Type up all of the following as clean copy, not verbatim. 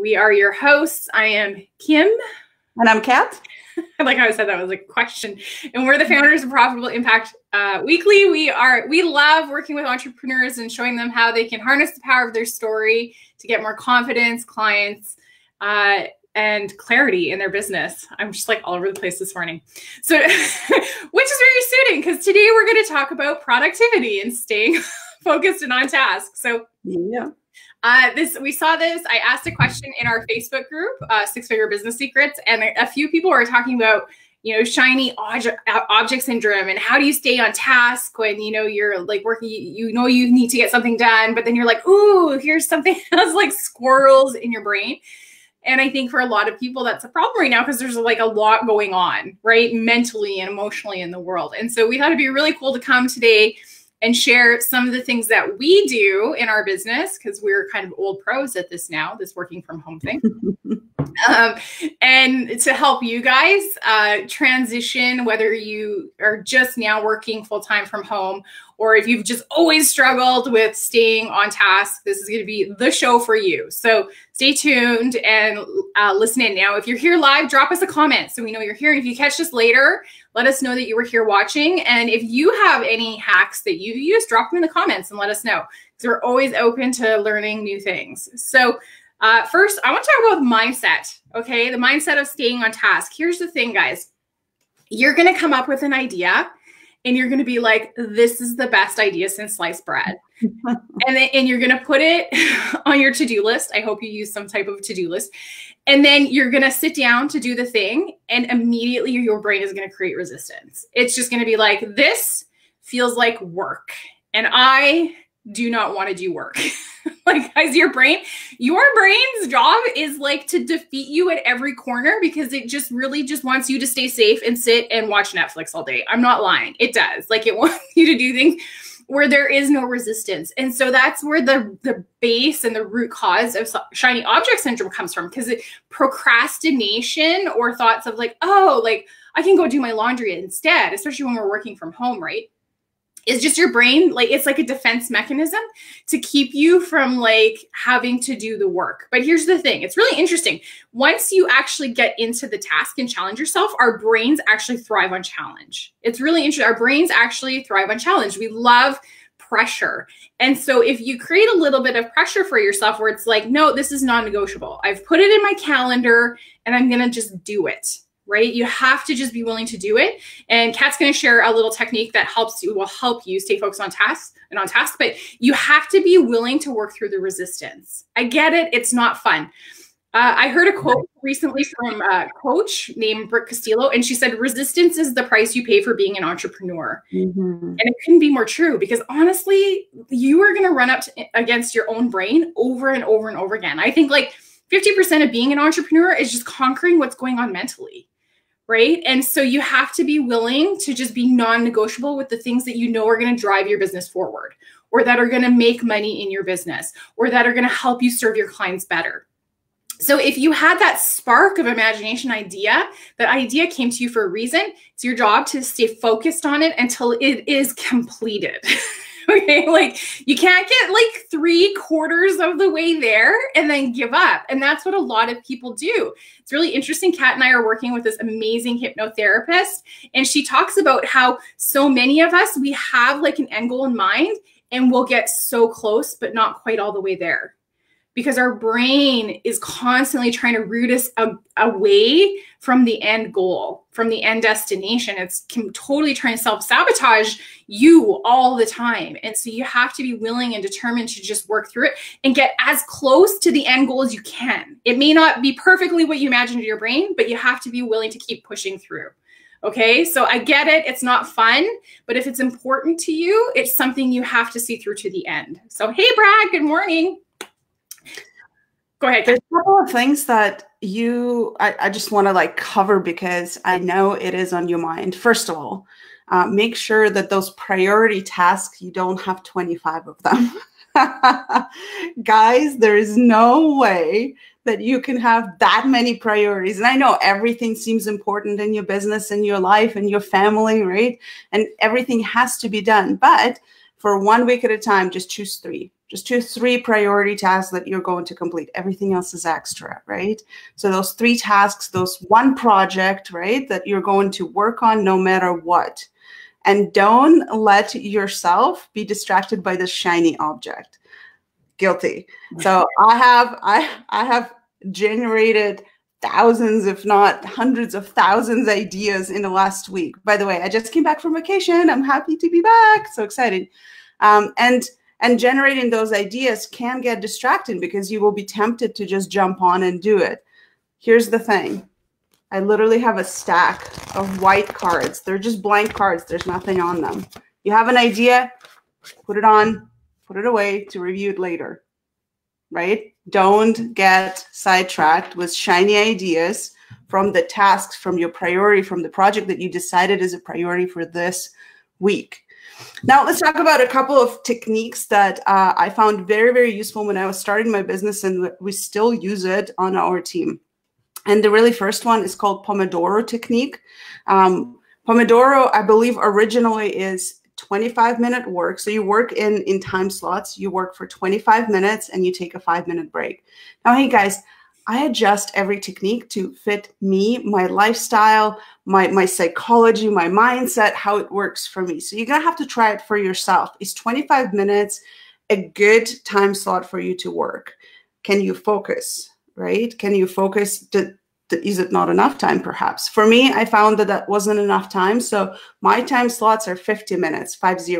We are your hosts. I am Kim. And I'm Kat. I like how I said that was a question. And we're the founders of Profitable Impact Weekly. We love working with entrepreneurs and showing them how they can harness the power of their story to get more confidence, clients, and clarity in their business. I'm just like all over the place this morning. So, which is very suiting because today we're going to talk about productivity and staying focused and on task. So yeah. We saw this. I asked a question in our Facebook group, Six Figure Business Secrets, and a few people were talking about, shiny object syndrome and how do you stay on task when, you're like working, you need to get something done, but then you're like, ooh, here's something else, like squirrels in your brain. And I think for a lot of people, that's a problem right now because there's like a lot going on, right? Mentally and emotionally in the world. And so we thought it'd be really cool to come today and share some of the things that we do in our business, because we're kind of old pros at this now, this working from home thing. And to help you guys transition, whether you are just now working full-time from home, or if you've just always struggled with staying on task, this is going to be the show for you. So stay tuned and listen in. Now, if you're here live, drop us a comment so we know you're here. And if you catch this later, let us know that you were here watching. And if you have any hacks that you use, drop them in the comments and let us know, because we're always open to learning new things. So first, I want to talk about mindset, okay? The mindset of staying on task. Here's the thing, guys. You're going to come up with an idea and you're going to be like, this is the best idea since sliced bread. and you're going to put it on your to-do list. I hope you use some type of to-do list. And then you're going to sit down to do the thing, and immediately your brain is going to create resistance. It's just going to be like, this feels like work, and I do not want to do work. Like, guys, your brain's job is like to defeat you at every corner, because it just really just wants you to stay safe and sit and watch Netflix all day. I'm not lying. It does. Like, it wants you to do things where there is no resistance. And so that's where the base and the root cause of shiny object syndrome comes from, because procrastination or thoughts of like, oh, like I can go do my laundry instead, especially when we're working from home, right? It's just your brain, like it's like a defense mechanism to keep you from like having to do the work. But here's the thing. It's really interesting. Once you actually get into the task and challenge yourself, our brains actually thrive on challenge. It's really interesting. Our brains actually thrive on challenge. We love pressure. And so if you create a little bit of pressure for yourself where it's like, no, this is non-negotiable. I've put it in my calendar and I'm going to just do it. Right? You have to just be willing to do it. And Kat's going to share a little technique that will help you stay focused on task, but you have to be willing to work through the resistance. I get it. It's not fun. I heard a quote recently from a coach named Brooke Castillo, and she said, resistance is the price you pay for being an entrepreneur. Mm-hmm. And it couldn't be more true, because honestly, you are going to run up against your own brain over and over and over again. I think like 50% of being an entrepreneur is just conquering what's going on mentally. Right? And so you have to be willing to just be non-negotiable with the things that you know are going to drive your business forward, or that are going to make money in your business, or that are going to help you serve your clients better. So if you had that spark of imagination idea, that idea came to you for a reason. It's your job to stay focused on it until it is completed. Okay, like you can't get like 3/4 of the way there and then give up. And that's what a lot of people do. It's really interesting. Kat and I are working with this amazing hypnotherapist, and she talks about how so many of us, we have like an end goal in mind and we'll get so close, but not quite all the way there. Because our brain is constantly trying to root us away from the end goal, from the end destination. It's totally trying to self-sabotage you all the time. And so you have to be willing and determined to just work through it and get as close to the end goal as you can. It may not be perfectly what you imagined in your brain, but you have to be willing to keep pushing through. Okay, so I get it. It's not fun, but if it's important to you, it's something you have to see through to the end. So, hey, Brad, good morning. Go ahead. There's a couple of things that I just want to like cover, because I know it is on your mind. First of all, make sure that those priority tasks, you don't have 25 of them. Guys, there is no way that you can have that many priorities. And I know everything seems important in your business and your life and your family, right? And everything has to be done. But for 1 week at a time, just choose 3. Just 2 or 3 priority tasks that you're going to complete. Everything else is extra, right? So those 3 tasks, those 1 project, right, that you're going to work on no matter what. And don't let yourself be distracted by this shiny object. Guilty. So I have generated thousands, if not hundreds of thousands ideas in the last week. By the way, I just came back from vacation. I'm happy to be back. So excited. And generating those ideas can get distracting because you will be tempted to just jump on and do it. Here's the thing. I literally have a stack of white cards. They're just blank cards. There's nothing on them. You have an idea, put it on, put it away to review it later, right? Don't get sidetracked with shiny ideas from the tasks, from your priority, from the project that you decided is a priority for this week. Now, let's talk about a couple of techniques that I found very, very useful when I was starting my business, and we still use it on our team. And the really first one is called Pomodoro technique. Pomodoro, I believe, originally is 25-minute work. So you work in time slots. You work for 25 minutes and you take a 5-minute break. Now, hey, guys, I adjust every technique to fit me, my lifestyle, my psychology, my mindset, how it works for me. So you're going to have to try it for yourself. Is 25 minutes a good time slot for you to work? Can you focus, right? Can you focus? Is it not enough time, perhaps? For me, I found that that wasn't enough time. So my time slots are 50 minutes, 50.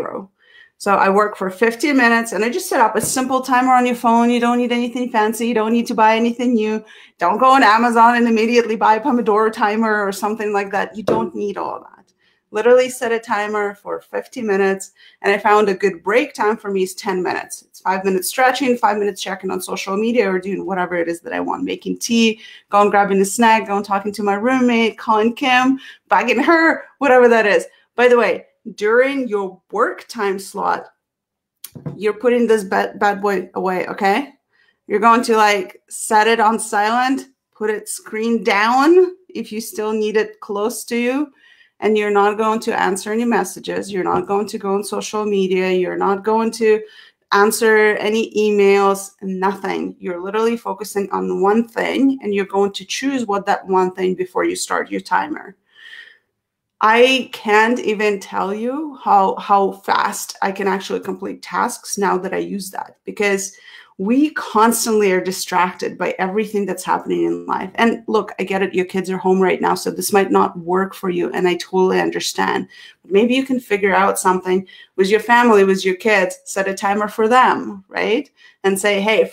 So I work for 50 minutes and I just set up a simple timer on your phone. You don't need anything fancy. You don't need to buy anything new. Don't go on Amazon and immediately buy a Pomodoro timer or something like that. You don't need all that. Literally set a timer for 50 minutes. And I found a good break time for me is 10 minutes. It's 5 minutes stretching, 5 minutes checking on social media or doing whatever it is that I want. Making tea, going grabbing a snack, going talking to my roommate, calling Kim, bugging her, whatever that is. By the way, during your work time slot, you're putting this bad boy away, okay? You're going to like set it on silent, put it screen down if you still need it close to you. And you're not going to answer any messages. You're not going to go on social media. You're not going to answer any emails, nothing. You're literally focusing on one thing, and you're going to choose what that one thing before you start your timer. I can't even tell you how fast I can actually complete tasks now that I use that, because we constantly are distracted by everything that's happening in life. And look, I get it. Your kids are home right now, so this might not work for you. And I totally understand. But maybe you can figure out something with your family, with your kids, set a timer for them, right? And say, hey,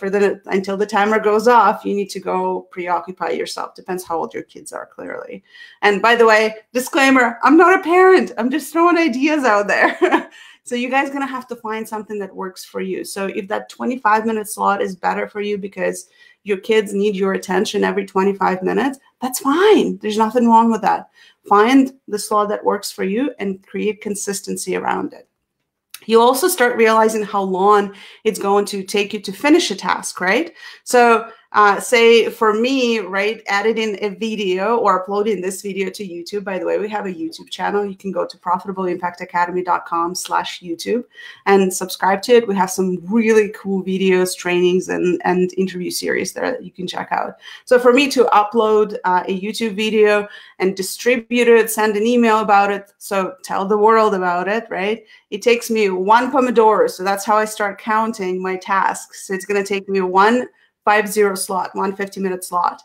until the timer goes off, you need to go preoccupy yourself. Depends how old your kids are, clearly. And by the way, disclaimer, I'm not a parent. I'm just throwing ideas out there. So you guys are going to have to find something that works for you. So if that 25-minute slot is better for you because your kids need your attention every 25 minutes, that's fine. There's nothing wrong with that. Find the slot that works for you and create consistency around it. You also start realizing how long it's going to take you to finish a task, right? So say for me, right, editing a video or uploading this video to YouTube. By the way, we have a YouTube channel. You can go to profitableimpactacademy.com/YouTube and subscribe to it. We have some really cool videos, trainings, and interview series there that you can check out. So for me to upload a YouTube video and distribute it, send an email about it, so tell the world about it, right? It takes me 1 Pomodoro. So that's how I start counting my tasks. So it's going to take me 1 50 slot, 1 50-minute slot.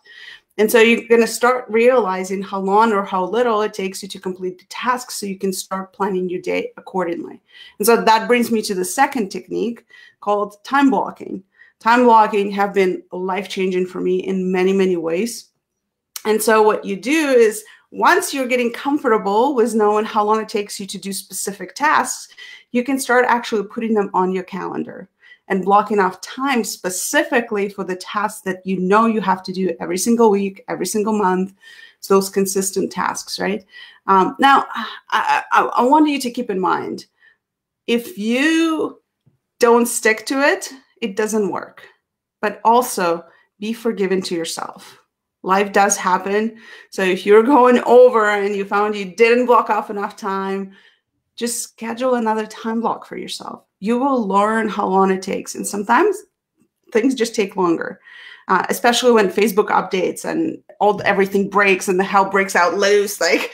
And so you're going to start realizing how long or how little it takes you to complete the task so you can start planning your day accordingly. And so that brings me to the second technique called time blocking. Time blocking have been life-changing for me in many, many ways. And so what you do is once you're getting comfortable with knowing how long it takes you to do specific tasks, you can start actually putting them on your calendar and blocking off time specifically for the tasks that you know you have to do every single week, every single month. So those consistent tasks, right? Now, I want you to keep in mind, if you don't stick to it, it doesn't work. But also be forgiving to yourself. Life does happen. So if you're going over and you found you didn't block off enough time, just schedule another time block for yourself. You will learn how long it takes. And sometimes things just take longer, especially when Facebook updates and everything breaks and the hell breaks out loose. Like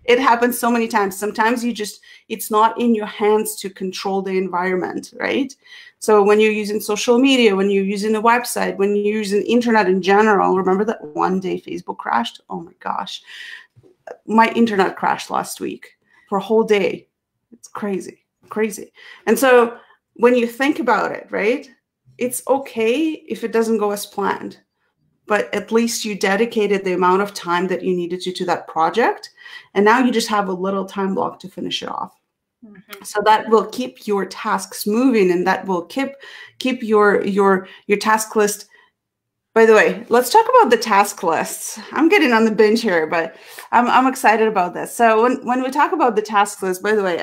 it happens so many times. Sometimes it's not in your hands to control the environment, right? So when you're using social media, when you're using a website, when you're using internet in general, remember that one day Facebook crashed? Oh my gosh. My internet crashed last week for a whole day. It's crazy, crazy. And so when you think about it, right, it's okay if it doesn't go as planned, but at least you dedicated the amount of time that you needed to that project. And now you just have a little time block to finish it off. Mm-hmm. So that will keep your tasks moving, and that will keep your task list. By the way, let's talk about the task lists. I'm getting on the binge here, but I'm excited about this. So when we talk about the task list, by the way,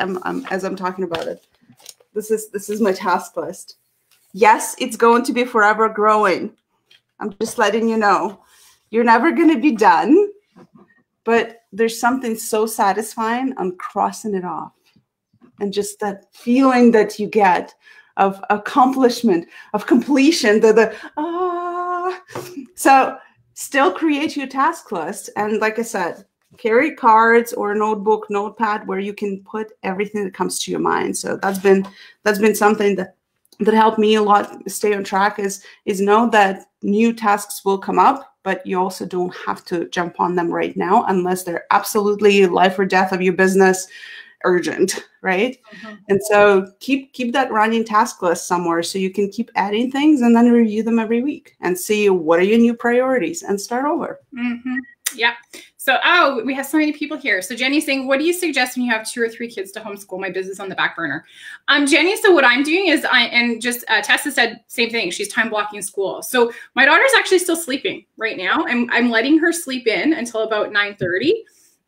as I'm talking about it, this is my task list. Yes, it's going to be forever growing. I'm just letting you know. You're never going to be done, but there's something so satisfying on crossing it off. And just that feeling that you get of accomplishment, of completion, So still create your task list. And like I said, carry cards or a notebook, notepad where you can put everything that comes to your mind. So that's been something that helped me a lot stay on track is know that new tasks will come up, but you also don't have to jump on them right now unless they're absolutely life or death of your business urgent, right? Mm-hmm. And so keep that running task list somewhere so you can keep adding things and then review them every week and see what are your new priorities and start over. Mm-hmm. Yeah. So, we have so many people here. So Jenny's saying, what do you suggest when you have 2 or 3 kids to homeschool? My business on the back burner. Jenny, so what I'm doing is Tessa said same thing. She's time blocking school. So my daughter's actually still sleeping right now. I'm letting her sleep in until about 9:30.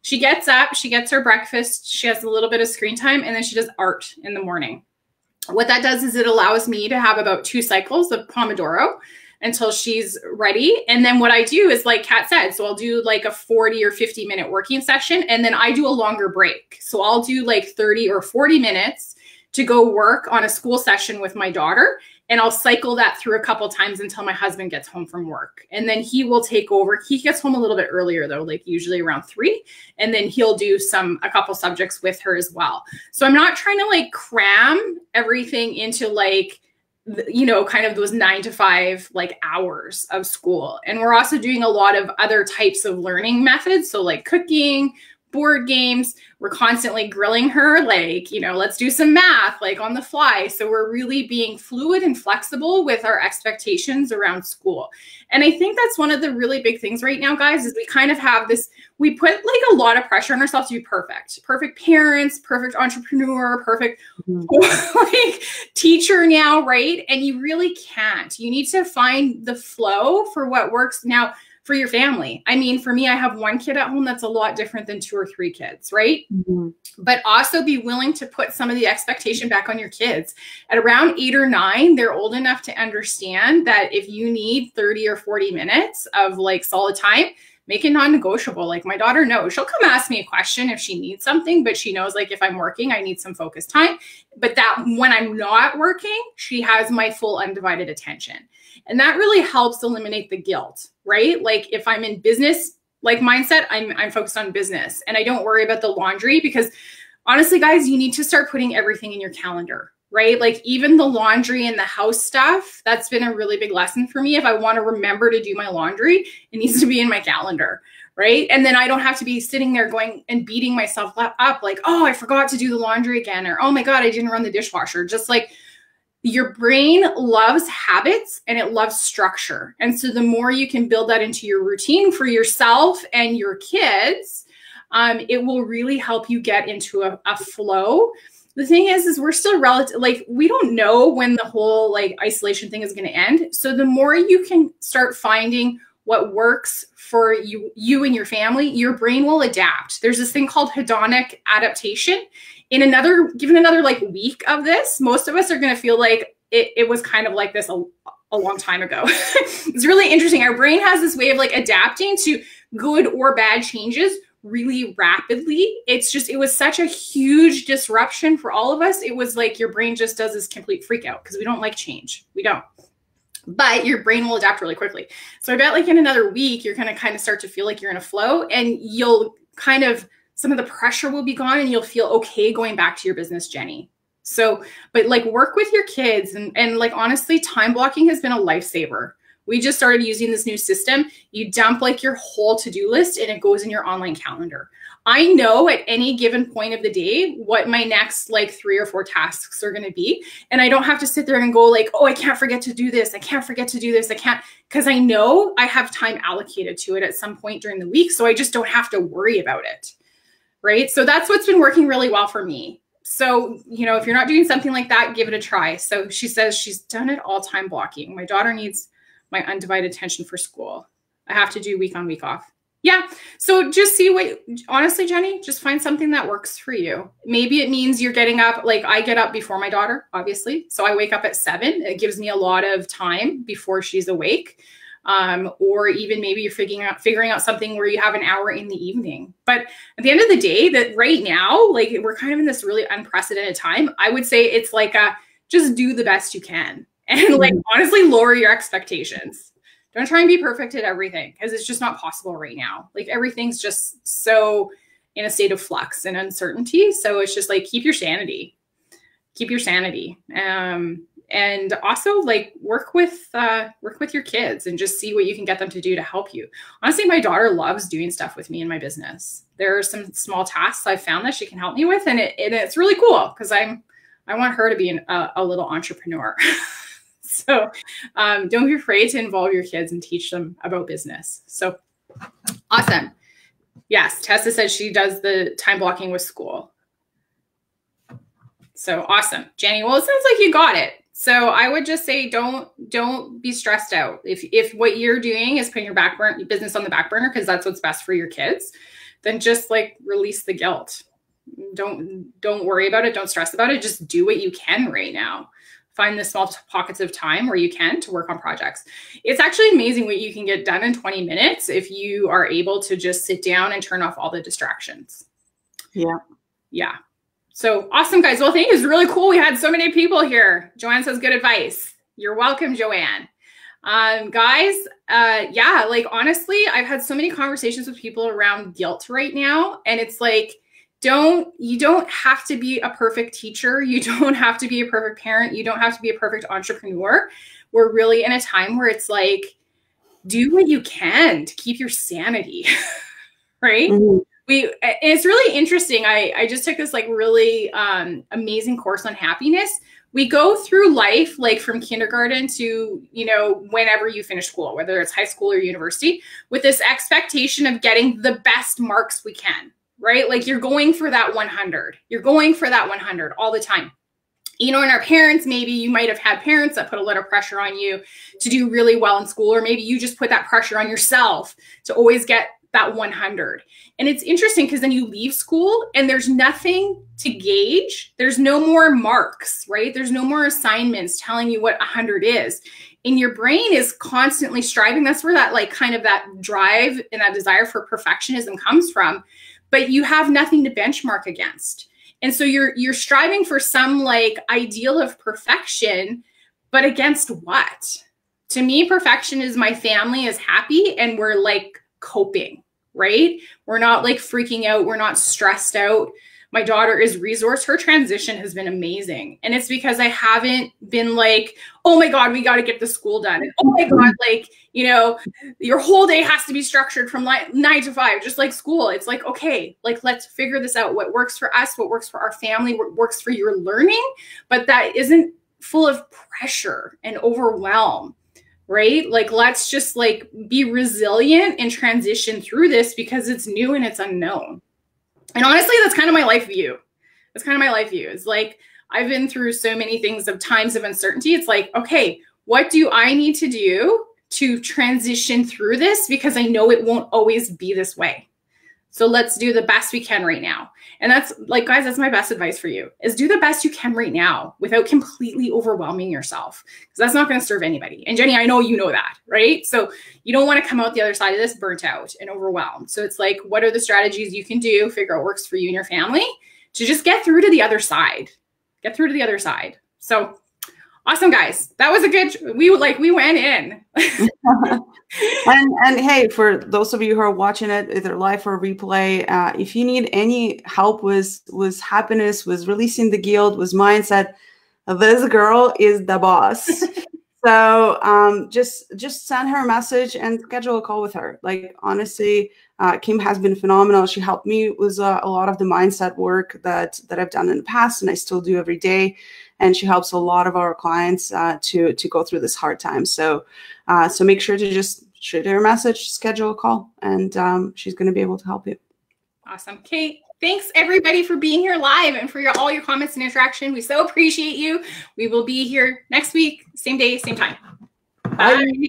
She gets up, she gets her breakfast, she has a little bit of screen time, and then she does art in the morning. What that does is it allows me to have about 2 cycles of Pomodoro until she's ready. And then what I do is like Kat said, so I'll do like a 40 or 50 minute working session, and then I do a longer break. So I'll do like 30 or 40 minutes to go work on a school session with my daughter. And I'll cycle that through a couple times until my husband gets home from work. And then he will take over. He gets home a little bit earlier though, like usually around 3. And then he'll do a couple subjects with her as well. So I'm not trying to like cram everything into like, kind of those 9 to 5 like hours of school. And we're also doing a lot of other types of learning methods. So like cooking, board games. We're constantly grilling her, like, let's do some math, like on the fly. So we're really being fluid and flexible with our expectations around school. And I think that's one of the really big things right now, guys, is we kind of have this, we put like a lot of pressure on ourselves to be perfect parents, perfect entrepreneur, perfect like teacher now, right? And you really can't. You need to find the flow for what works now for your family. I mean, for me, I have 1 kid at home. That's a lot different than 2 or 3 kids, right? Mm-hmm. But also be willing to put some of the expectation back on your kids. At around 8 or 9, they're old enough to understand that if you need 30 or 40 minutes of like solid time, make it non-negotiable. Like my daughter knows she'll come ask me a question if she needs something, but she knows like if I'm working, I need some focused time. But that when I'm not working, she has my full undivided attention. And that really helps eliminate the guilt, right? Like if I'm in business, like mindset, I'm focused on business and I don't worry about the laundry because honestly, guys, you need to start putting everything in your calendar, right? Like even the laundry and the house stuff, that's been a really big lesson for me. If I want to remember to do my laundry, it needs to be in my calendar, right? And then I don't have to be sitting there going and beating myself up like, oh, I forgot to do the laundry again, or oh my God, I didn't run the dishwasher. Just like your brain loves habits and it loves structure. And so the more you can build that into your routine for yourself and your kids, it will really help you get into a flow. The thing is we're still relative, like we don't know when the whole like isolation thing is going to end. So the more you can start finding what works for you and your family, your brain will adapt. There's this thing called hedonic adaptation. Given another like week of this, most of us are going to feel like it was kind of like this a long time ago. It's really interesting. Our brain has this way of like adapting to good or bad changes really rapidly. It was such a huge disruption for all of us. It was like your brain just does this complete freak out because we don't like change. We don't. But your brain will adapt really quickly. So I bet like in another week, you're going to kind of start to feel like you're in a flow, and you'll kind of, some of the pressure will be gone and you'll feel okay going back to your business, Jenny. So, but like work with your kids, and like, honestly, time blocking has been a lifesaver. We just started using this new system. You dump like your whole to-do list and it goes in your online calendar. I know at any given point of the day what my next like 3 or 4 tasks are going to be. And I don't have to sit there and go like, oh, I can't forget to do this. I can't forget to do this. I can't, because I know I have time allocated to it at some point during the week. So I just don't have to worry about it. Right. So that's what's been working really well for me. So, you know, if you're not doing something like that, give it a try. So she says she's done it all time blocking. My daughter needs my undivided attention for school. I have to do week on, week off. Yeah. So just see what, honestly, Jenny, just find something that works for you. Maybe it means you're getting up, like I get up before my daughter, obviously. So I wake up at 7. It gives me a lot of time before she's awake. Or even maybe you're figuring out something where you have an hour in the evening. But at the end of the day, that right now, like we're kind of in this really unprecedented time. I would say it's like just do the best you can, and like honestly lower your expectations. Don't try and be perfect at everything, because it's just not possible right now. Like everything's just so in a state of flux and uncertainty. So it's just like, keep your sanity. Keep your sanity. And also like work with your kids and just see what you can get them to do to help you. Honestly, my daughter loves doing stuff with me in my business. There are some small tasks I've found that she can help me with, and it's really cool because I want her to be a little entrepreneur. So don't be afraid to involve your kids and teach them about business. So awesome. Yes, Tessa said she does the time blocking with school. So awesome, Jenny. Well, it sounds like you got it. So I would just say don't be stressed out. If what you're doing is putting your business on the back burner because that's what's best for your kids, then just like release the guilt. Don't worry about it. Don't stress about it. Just do what you can right now. Find the small pockets of time where you can to work on projects. It's actually amazing what you can get done in 20 minutes if you are able to just sit down and turn off all the distractions. Yeah. Yeah. So awesome, guys. Well, thank you. It's really cool. We had so many people here. Joanne says good advice. You're welcome, Joanne. Guys, yeah, like honestly, I've had so many conversations with people around guilt right now. And it's like, you don't have to be a perfect teacher. You don't have to be a perfect parent. You don't have to be a perfect entrepreneur. We're really in a time where it's like, do what you can to keep your sanity, right? Mm-hmm. It's really interesting. I just took this like really amazing course on happiness. We go through life, like from kindergarten to, you know, whenever you finish school, whether it's high school or university, with this expectation of getting the best marks we can. Right? Like you're going for that 100. You're going for that 100 all the time. You know, and our parents, maybe you might have had parents that put a lot of pressure on you to do really well in school, or maybe you just put that pressure on yourself to always get that 100. And it's interesting because then you leave school and there's nothing to gauge. There's no more marks, right? There's no more assignments telling you what 100 is. And your brain is constantly striving. That's where that like kind of that drive and that desire for perfectionism comes from. But you have nothing to benchmark against. And so you're striving for some like ideal of perfection, but against what? To me, perfection is my family is happy and we're like coping, right? We're not like freaking out. We're not stressed out. My daughter is resourced. Her transition has been amazing. And it's because I haven't been like, oh my God, we got to get the school done. And oh my God, like, you know, your whole day has to be structured from like 9 to 5, just like school. It's like, okay, like, let's figure this out. What works for us, what works for our family, what works for your learning, but that isn't full of pressure and overwhelm, right? Like, let's just like be resilient and transition through this because it's new and it's unknown. And honestly, that's kind of my life view. That's kind of my life view. It's like, I've been through so many things of times of uncertainty. It's like, okay, what do I need to do to transition through this? Because I know it won't always be this way. So let's do the best we can right now. And that's like, guys, that's my best advice for you, is do the best you can right now without completely overwhelming yourself, because that's not going to serve anybody. And Jenny, I know you know that, right? So you don't want to come out the other side of this burnt out and overwhelmed. So it's like, what are the strategies you can do, figure out what works for you and your family to just get through to the other side, get through to the other side. So awesome, guys. That was a good, we went in. and hey, for those of you who are watching it either live or replay, if you need any help with happiness, with releasing the guilt, with mindset, this girl is the boss. So just send her a message and schedule a call with her. Like, honestly, Kim has been phenomenal. She helped me with a lot of the mindset work that I've done in the past, and I still do every day. And she helps a lot of our clients to go through this hard time. So so make sure to just shoot her a message, schedule a call, and she's going to be able to help you. Awesome. Kate, thanks everybody for being here live and for all your comments and interaction. We so appreciate you. We will be here next week, same day, same time. Bye. Bye.